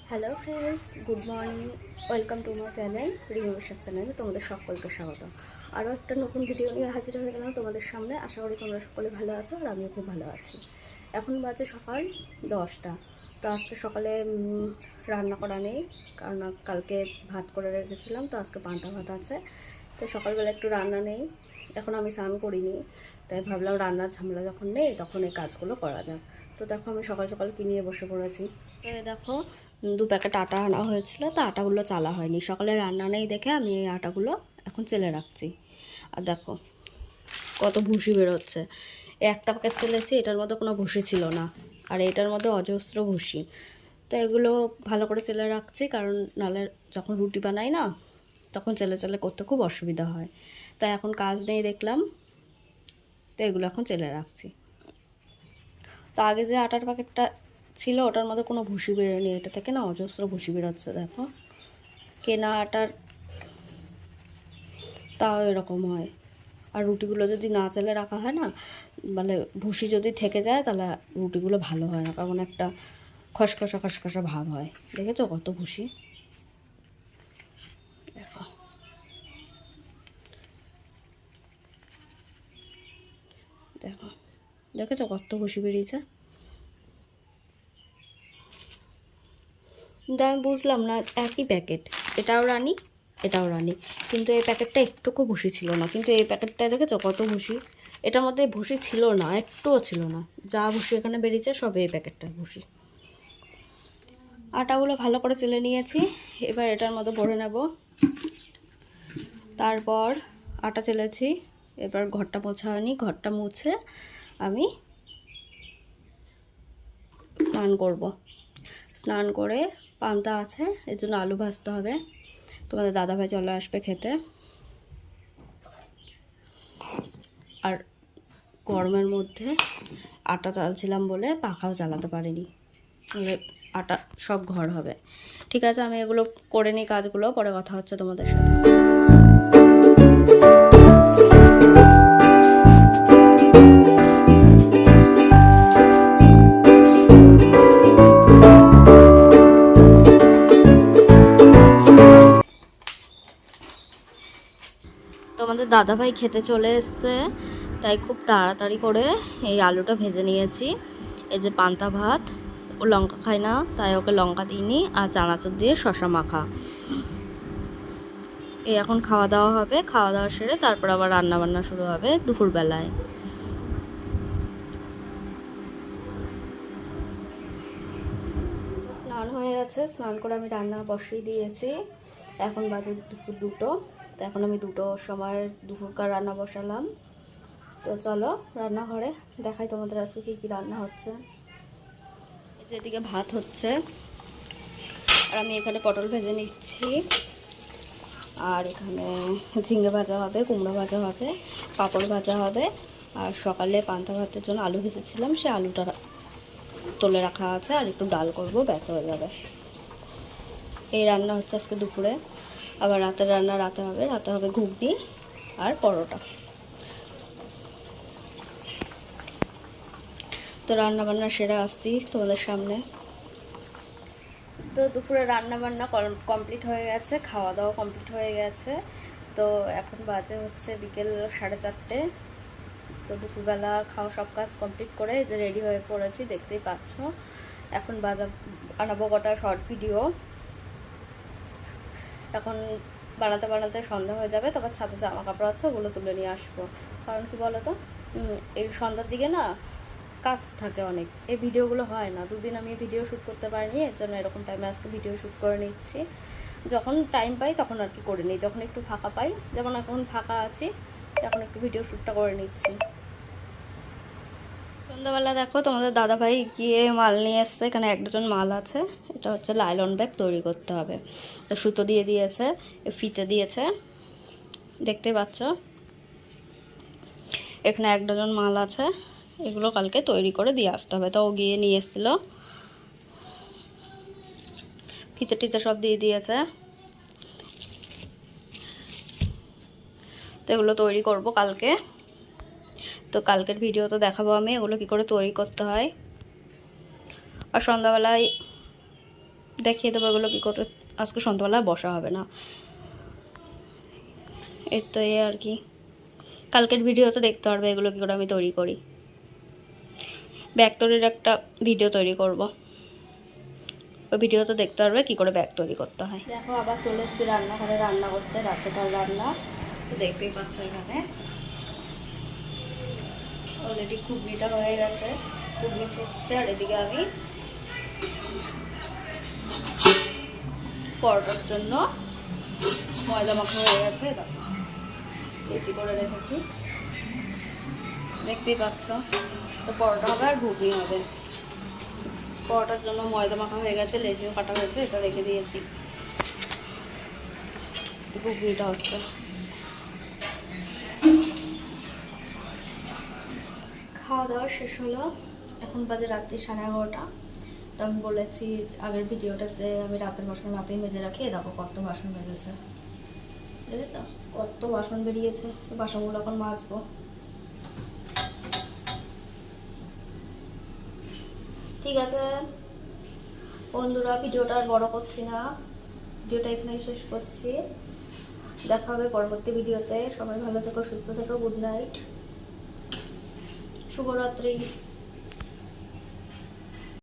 Hello friends, good morning. Welcome to my channel Rima বিশ্বাস চ্যানেলে তোমাদের সকলকে স্বাগত। আরও একটা নতুন ভিডিও নিয়ে হাজির হয়ে গেলাম তোমাদের সামনে। আশা করি তোমরা সকলে ভালো আছো আর আমিও খুব ভালো আছি। এখন বাজে সকাল 10টা। তো আজকে সকালে রান্না করা নেই, কারণ কালকে ভাত করে রেখেছিলাম, তো আজকে পান্তা ভাত আছে। তো সকালবেলা একটু রান্না নেই, এখন আমি স্নান করিনি, তাই ভাবলাম রান্নার ঝামেলা যখন নেই তখন এই কাজগুলো করা যাক। তো দেখো আমি সকাল সকাল কিনে বসে পড়েছি। তো দেখো 2 প্যাকেট আটা আনা হয়েছিল, তো আটাগুলো চালা হয়নি, সকালে রান্না নেই দেখে আমি এই আটাগুলো এখন চেলে রাখছি। আর দেখো কত ভুসি বেরোচ্ছে। একটা প্যাকেট চেলেছি, এটার মধ্যে কোনো ভুসি ছিল না, আর এটার মধ্যে অজস্র ভুসি। তো এগুলো ভালো করে চেলে রাখছি, কারণ নাহলে যখন রুটি বানাই না তখন চেলে চেলে করতে খুব অসুবিধা হয়। তাই এখন কাজ নেই দেখলাম, তো এগুলো এখন চেলে রাখছি। তো আগে যে আটার প্যাকেটটা ছিল ওটার মধ্যে কোনো ভুসি বেরোয়নি, এটা থেকে না অজস্র ভুসি বেরোচ্ছে। দেখো কেনা আটার তাও এরকম হয়। আর রুটিগুলো যদি না চেলে রাখা হয় না, মানে ভুসি যদি থেকে যায় তাহলে রুটিগুলো ভালো হয় না, কারণ একটা খসখসা খসখসা ভাব হয়। দেখেছো কত ভুসি? দেখো দেখো দেখেছো কত ভুসি বেরিয়েছে? কিন্তু আমি বুঝলাম না, একই প্যাকেট, এটাও রানি এটাও রানি, কিন্তু এই প্যাকেটটা একটুকু ভুসি ছিল না, কিন্তু এই প্যাকেটটায় দেখেছো কত ভুসি? এটার মধ্যে ভুসি ছিল না, একটুও ছিল না। যা ভুসি এখানে বেরিয়েছে সব এই প্যাকেটটার ভুসি। আটাগুলো ভালো করে চেলে নিয়েছি, এবার এটার মধ্যে ভরে নেব। তারপর আটা চেলেছি, এবার ঘরটা মোছা হয়নি, ঘরটা মুছে আমি স্নান করব। স্নান করে পান্তা আছে, এর জন্য আলু ভাজতে হবে। তোমাদের দাদাভাই চলে আসবে খেতে। আর গরমের মধ্যে আটা চালছিলাম বলে পাখাও চালাতে পারিনি, আটা সব ঘর হবে। ঠিক আছে, আমি এগুলো করে নিই, কাজগুলো পরে কথা হচ্ছে তোমাদের সাথে। তোমাদের দাদাভাই খেতে চলে এসছে, তাই খুব তাড়াতাড়ি করে এই আলুটা ভেজে নিয়েছি। এই যে পান্তা ভাত, ও লঙ্কা খায় না তাই ওকে লঙ্কা দিইনি, আর চানাচুর দিয়ে শশা মাখা। এই এখন খাওয়া দাওয়া হবে, খাওয়া দাওয়া সেরে তারপর আবার রান্না বান্না শুরু হবে দুপুরবেলায়। স্নান হয়ে গেছে, স্নান করে আমি রান্না বসিয়ে দিয়েছি। এখন বাজে দুপুর 2টো, তো এখন আমি 2টোর সময় দুপুরকার রান্না বসালাম। তো চলো রান্নাঘরে দেখাই তোমাদের আজকে কী কী রান্না হচ্ছে। এই যে এদিকে ভাত হচ্ছে, আর আমি এখানে পটল ভেজে নিচ্ছি, আর এখানে ঝিঙে ভাজা হবে, কুমড়ো ভাজা হবে, পাঁপড় ভাজা হবে। আর সকালে পান্তা ভাতের জন্য আলু ভেজেছিলাম, সে আলুটা তুলে রাখা আছে, আর একটু ডাল করবো, ব্যাস হয়ে যাবে। এই রান্না হচ্ছে আজকে দুপুরে। আবার রাতের রান্না রাতে হবে, রাতে হবে ঘুগনি আর পরোটা। তো রান্না বান্না সেরে আসছি তোমাদের সামনে। তো দুপুরে রান্না বান্না কমপ্লিট হয়ে গেছে, খাওয়া দাওয়া কমপ্লিট হয়ে গেছে। তো এখন বাজে হচ্ছে বিকেল 4:30। তো দুপুরবেলা খাওয়া সব কাজ কমপ্লিট করে যে রেডি হয়ে পড়েছি, দেখতেই পাচ্ছ। এখন বানাবো কটা শর্ট ভিডিও। এখন বানাতে বানাতে সন্ধ্যা হয়ে যাবে, তারপর ছাদে জামা কাপড় আছে, ওগুলো তুলে নিয়ে আসবো। কারণ কি বলো তো, এই সন্ধ্যার দিকে না কাজ থাকে অনেক, এই ভিডিওগুলো হয় না। 2 দিন আমি ভিডিও শ্যুট করতে পারিনি, এর জন্য এরকম টাইমে আজকে ভিডিও শ্যুট করে নিচ্ছি। যখন টাইম পাই তখন আর কি করে নিই, যখন একটু ফাঁকা পাই, যেমন এখন ফাঁকা আছি, তখন একটু ভিডিও শ্যুটটা করে নিচ্ছি। সন্ধ্যাবেলা দেখো তোমাদের দাদাভাই গিয়ে মাল নিয়ে এসছে, এখানে 1 ডজন মাল আছে। এটা হচ্ছে লাইলন ব্যাগ তৈরি করতে হবে, তো সুতো দিয়ে দিয়েছে, ফিতে দিয়েছে, দেখতে পাচ্ছ। এখানে 1 ডজন মাল আছে, এগুলো কালকে তৈরি করে দিয়ে আসতে হবে। তো ও গিয়ে নিয়ে এসেছিলো, ফিতে টিতে সব দিয়ে দিয়েছে। তো এগুলো তৈরি করব কালকে। তো কালকের ভিডিও তো দেখাবো আমি এগুলো কী করে তৈরি করতে হয়। আর সন্ধ্যাবেলায় দেখিয়ে দেবো এগুলো কী করে আজকে সন্ধ্যাবেলায় বসা হবে না। এর তো এই আর কি, কালকের ভিডিওতে দেখতে পারবে এগুলো কী করে আমি তৈরি করি। ব্যাগ তৈরির একটা ভিডিও তৈরি করব, ওই ভিডিওতে দেখতে পারবে কী করে ব্যাগ তৈরি করতে হয়। দেখো আবার চলে এসেছি রান্নাঘরে রান্না করতে, রাত্রেটার রান্না তো দেখতেই পাচ্ছ। এখানে অলরেডি ঘুগনিটা হয়ে গেছে, ঘুগনি ফুটছে, আর এদিকে আমি পরোটার জন্য ময়দা মাখা হয়ে গেছে, কেচি করে রেখেছি দেখতেই পাচ্ছ। তো পরোটা হবে আর ঘুগনি হবে। পরোটার জন্য ময়দা মাখা হয়ে গেছে, লেচিও কাটা হয়েছে, এটা রেখে দিয়েছি। ঘুগনিটা হচ্ছে। খাওয়া দাওয়া শেষ হলো, এখন বাজে রাত্রি 11:30। তো আমি বলেছি আগের ভিডিওটাতে আমি রাতের বাসন রাতেই মেজে রাখি। দেখো কত বাসন বেরিয়েছে, দেখেছ কত বাসন বেরিয়েছে। বাসনগুলো এখন মাজবো। ঠিক আছে বন্ধুরা, ভিডিওটা আর বড় করছি না, ভিডিওটা এখানেই শেষ করছি। দেখা হবে পরবর্তী ভিডিওতে। সবাই ভালো থেকো, সুস্থ থেকো, গুড নাইট, শুভরাত্রি।